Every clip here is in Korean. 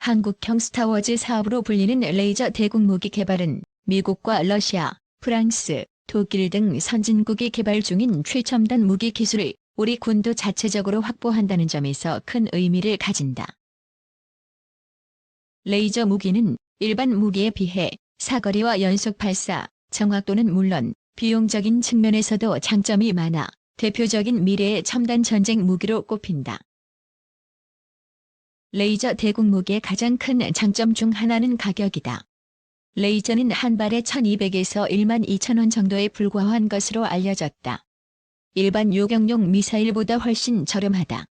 한국형 스타워즈 사업으로 불리는 레이저 대공무기 개발은 미국과 러시아, 프랑스, 독일 등 선진국이 개발 중인 최첨단 무기 기술을 우리 군도 자체적으로 확보한다는 점에서 큰 의미를 가진다. 레이저 무기는 일반 무기에 비해 사거리와 연속 발사, 정확도는 물론 비용적인 측면에서도 장점이 많아 대표적인 미래의 첨단 전쟁 무기로 꼽힌다. 레이저 대공무기의 가장 큰 장점 중 하나는 가격이다. 레이저는 한 발에 1,200에서 12,000원 정도에 불과한 것으로 알려졌다. 일반 요격용 미사일보다 훨씬 저렴하다.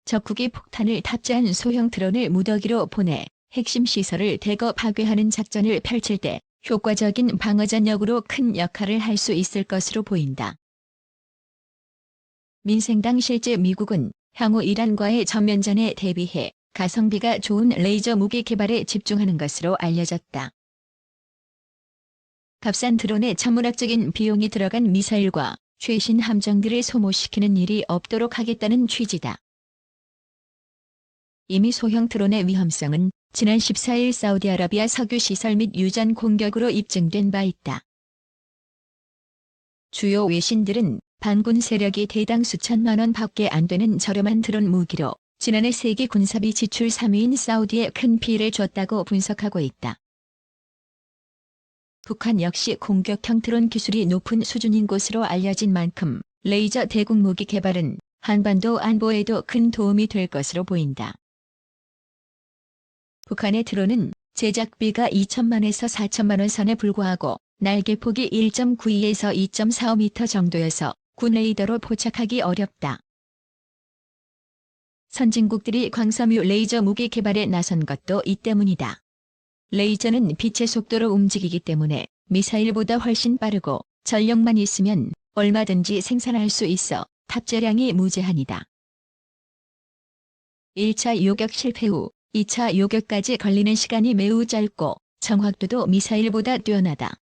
적국이 폭탄을 탑재한 소형 드론을 무더기로 보내 핵심 시설을 대거 파괴하는 작전을 펼칠 때 효과적인 방어 전력으로 큰 역할을 할 수 있을 것으로 보인다. 민생당 실제 미국은 향후 이란과의 전면전에 대비해 가성비가 좋은 레이저 무기 개발에 집중하는 것으로 알려졌다. 값싼 드론에 천문학적인 비용이 들어간 미사일과 최신 함정들을 소모시키는 일이 없도록 하겠다는 취지다. 이미 소형 드론의 위험성은 지난 14일 사우디아라비아 석유시설 및 유전 공격으로 입증된 바 있다. 주요 외신들은 반군 세력이 대당 수천만 원 밖에 안 되는 저렴한 드론 무기로 지난해 세계 군사비 지출 3위인 사우디에 큰 피해를 줬다고 분석하고 있다. 북한 역시 공격형 드론 기술이 높은 수준인 것으로 알려진 만큼 레이저 대공무기 개발은 한반도 안보에도 큰 도움이 될 것으로 보인다. 북한의 드론은 제작비가 2천만에서 4천만 원 선에 불과하고 날개폭이 1.92에서 2.45m 정도여서 군 레이더로 포착하기 어렵다. 선진국들이 광섬유 레이저 무기 개발에 나선 것도 이 때문이다. 레이저는 빛의 속도로 움직이기 때문에 미사일보다 훨씬 빠르고 전력만 있으면 얼마든지 생산할 수 있어 탑재량이 무제한이다. 1차 요격 실패 후 2차 요격까지 걸리는 시간이 매우 짧고 정확도도 미사일보다 뛰어나다.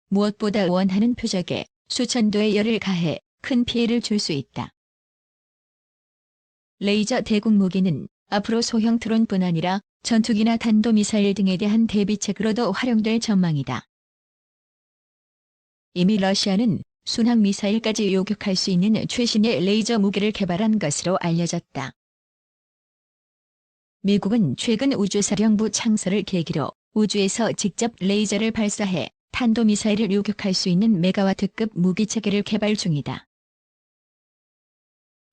무엇보다 원하는 표적에 수천도의 열을 가해 큰 피해를 줄 수 있다. 레이저 대공무기는 앞으로 소형 드론뿐 아니라 전투기나 탄도미사일 등에 대한 대비책으로도 활용될 전망이다. 이미 러시아는 순항미사일까지 요격할 수 있는 최신의 레이저 무기를 개발한 것으로 알려졌다. 미국은 최근 우주사령부 창설을 계기로 우주에서 직접 레이저를 발사해 탄도미사일을 요격할 수 있는 메가와트급 무기체계를 개발 중이다.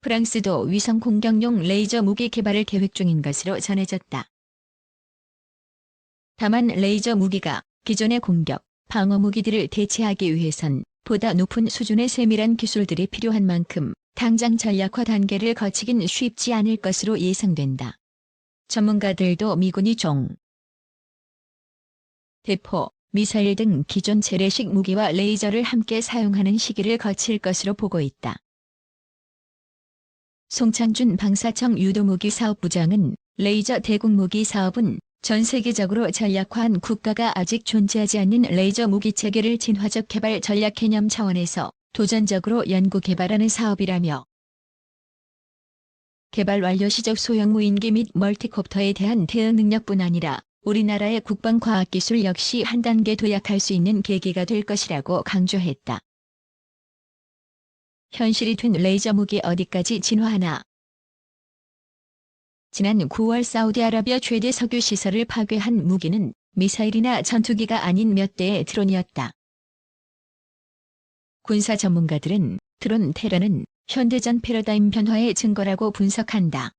프랑스도 위성 공격용 레이저 무기 개발을 계획 중인 것으로 전해졌다. 다만 레이저 무기가 기존의 공격, 방어 무기들을 대체하기 위해선 보다 높은 수준의 세밀한 기술들이 필요한 만큼 당장 전략화 단계를 거치긴 쉽지 않을 것으로 예상된다. 전문가들도 미군이 대포, 미사일 등 기존 재래식 무기와 레이저를 함께 사용하는 시기를 거칠 것으로 보고 있다. 송창준 방사청 유도무기 사업부장은 레이저 대공무기 사업은 전 세계적으로 전략화한 국가가 아직 존재하지 않는 레이저 무기 체계를 진화적 개발 전략 개념 차원에서 도전적으로 연구 개발하는 사업이라며 개발 완료 시적 소형 무인기 및 멀티콥터에 대한 대응 능력뿐 아니라 우리나라의 국방과학기술 역시 한 단계 도약할 수 있는 계기가 될 것이라고 강조했다. 현실이 된 레이저 무기 어디까지 진화하나? 지난 9월 사우디아라비아 최대 석유 시설을 파괴한 무기는 미사일이나 전투기가 아닌 몇 대의 드론이었다. 군사 전문가들은 드론 테러는 현대전 패러다임 변화의 증거라고 분석한다.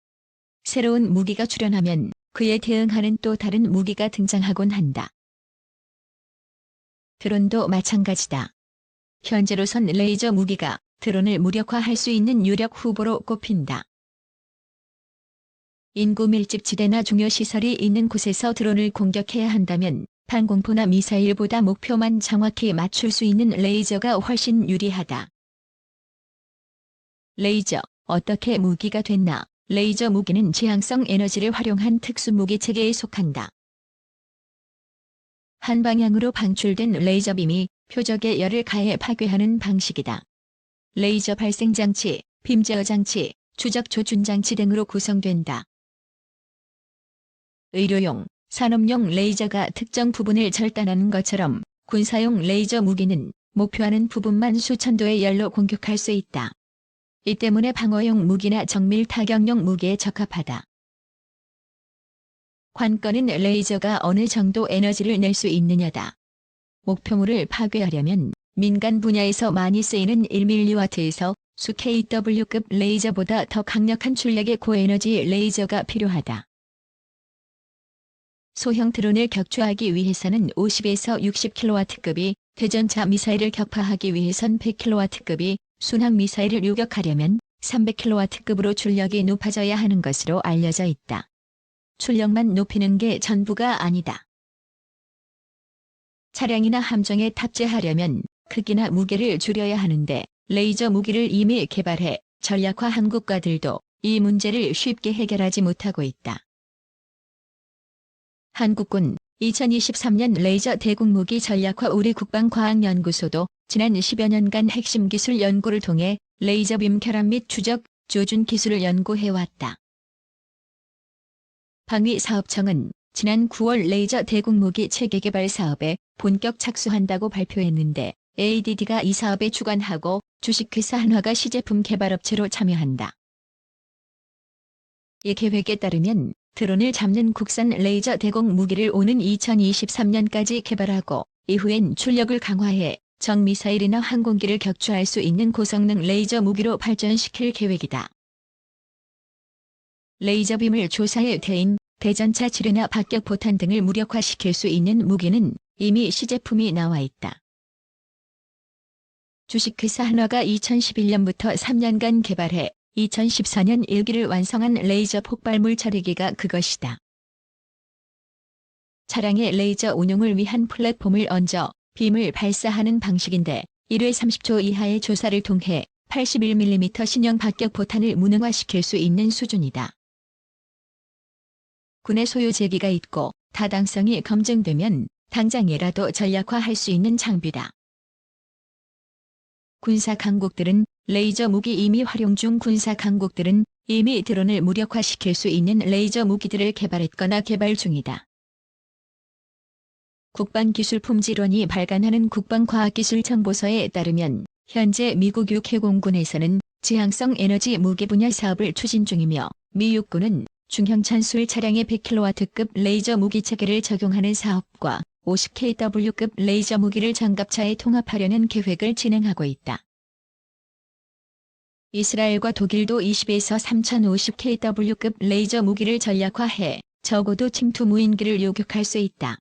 새로운 무기가 출현하면 그에 대응하는 또 다른 무기가 등장하곤 한다. 드론도 마찬가지다. 현재로선 레이저 무기가 드론을 무력화할 수 있는 유력 후보로 꼽힌다. 인구 밀집 지대나 중요 시설이 있는 곳에서 드론을 공격해야 한다면 방공포나 미사일보다 목표만 정확히 맞출 수 있는 레이저가 훨씬 유리하다. 레이저, 어떻게 무기가 됐나? 레이저 무기는 지향성 에너지를 활용한 특수무기 체계에 속한다. 한 방향으로 방출된 레이저빔이 표적에 열을 가해 파괴하는 방식이다. 레이저 발생 장치, 빔 제어 장치, 추적 조준 장치 등으로 구성된다. 의료용, 산업용 레이저가 특정 부분을 절단하는 것처럼 군사용 레이저 무기는 목표하는 부분만 수천도의 열로 공격할 수 있다. 이 때문에 방어용 무기나 정밀 타격용 무기에 적합하다. 관건은 레이저가 어느 정도 에너지를 낼 수 있느냐다. 목표물을 파괴하려면 민간 분야에서 많이 쓰이는 1mW에서 수 kW급 레이저보다 더 강력한 출력의 고에너지 레이저가 필요하다. 소형 드론을 격추하기 위해서는 50에서 60kW급이, 대전차 미사일을 격파하기 위해선 100kW급이, 순항 미사일을 요격하려면 300kW급으로 출력이 높아져야 하는 것으로 알려져 있다. 출력만 높이는 게 전부가 아니다. 차량이나 함정에 탑재하려면 크기나 무게를 줄여야 하는데 레이저 무기를 이미 개발해 전략화한 국가들도 이 문제를 쉽게 해결하지 못하고 있다. 한국군 2023년 레이저 대공무기 전략화 우리 국방과학연구소도 지난 10여 년간 핵심 기술 연구를 통해 레이저빔 결합 및 추적, 조준 기술을 연구해왔다. 방위사업청은 지난 9월 레이저 대공무기 체계 개발 사업에 본격 착수한다고 발표했는데 ADD가 이 사업에 주관하고 주식회사 한화가 시제품 개발업체로 참여한다. 이 계획에 따르면 드론을 잡는 국산 레이저 대공 무기를 오는 2023년까지 개발하고 이후엔 출력을 강화해 정미사일이나 항공기를 격추할 수 있는 고성능 레이저 무기로 발전시킬 계획이다. 레이저빔을 조사해 대인, 대전차 지뢰나 박격포탄 등을 무력화시킬 수 있는 무기는 이미 시제품이 나와 있다. 주식회사 한화가 2011년부터 3년간 개발해 2014년 1기를 완성한 레이저 폭발물 처리기가 그것이다. 차량에 레이저 운용을 위한 플랫폼을 얹어 빔을 발사하는 방식인데 1회 30초 이하의 조사를 통해 81mm 신형 박격포탄을 무능화시킬 수 있는 수준이다. 군의 소유 제기가 있고 타당성이 검증되면 당장이라도 전략화할 수 있는 장비다. 군사 강국들은 레이저 무기 이미 활용 중 군사 강국들은 이미 드론을 무력화시킬 수 있는 레이저 무기들을 개발했거나 개발 중이다. 국방기술품질원이 발간하는 국방과학기술정보서에 따르면 현재 미국 육해공군에서는 지향성 에너지 무기 분야 사업을 추진 중이며 미 육군은 중형 찬술 차량에 100kW급 레이저 무기 체계를 적용하는 사업과 50kW급 레이저 무기를 장갑차에 통합하려는 계획을 진행하고 있다. 이스라엘과 독일도 20에서 3050kW급 레이저 무기를 전략화해 적어도 침투 무인기를 요격할 수 있다.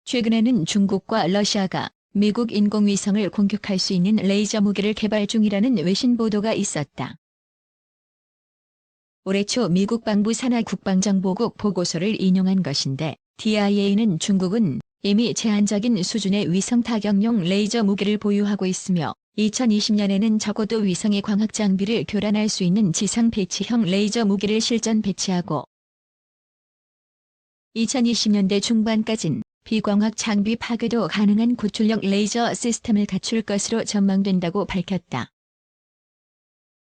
최근에는 중국과 러시아가 미국 인공위성을 공격할 수 있는 레이저 무기를 개발 중이라는 외신 보도가 있었다. 올해 초 미국 방부 산하 국방정보국 보고서를 인용한 것인데 DIA는 중국은 이미 제한적인 수준의 위성 타격용 레이저 무기를 보유하고 있으며 2020년에는 적어도 위성의 광학 장비를 교란할 수 있는 지상 배치형 레이저 무기를 실전 배치하고 2020년대 중반까진 비광학 장비 파괴도 가능한 고출력 레이저 시스템을 갖출 것으로 전망된다고 밝혔다.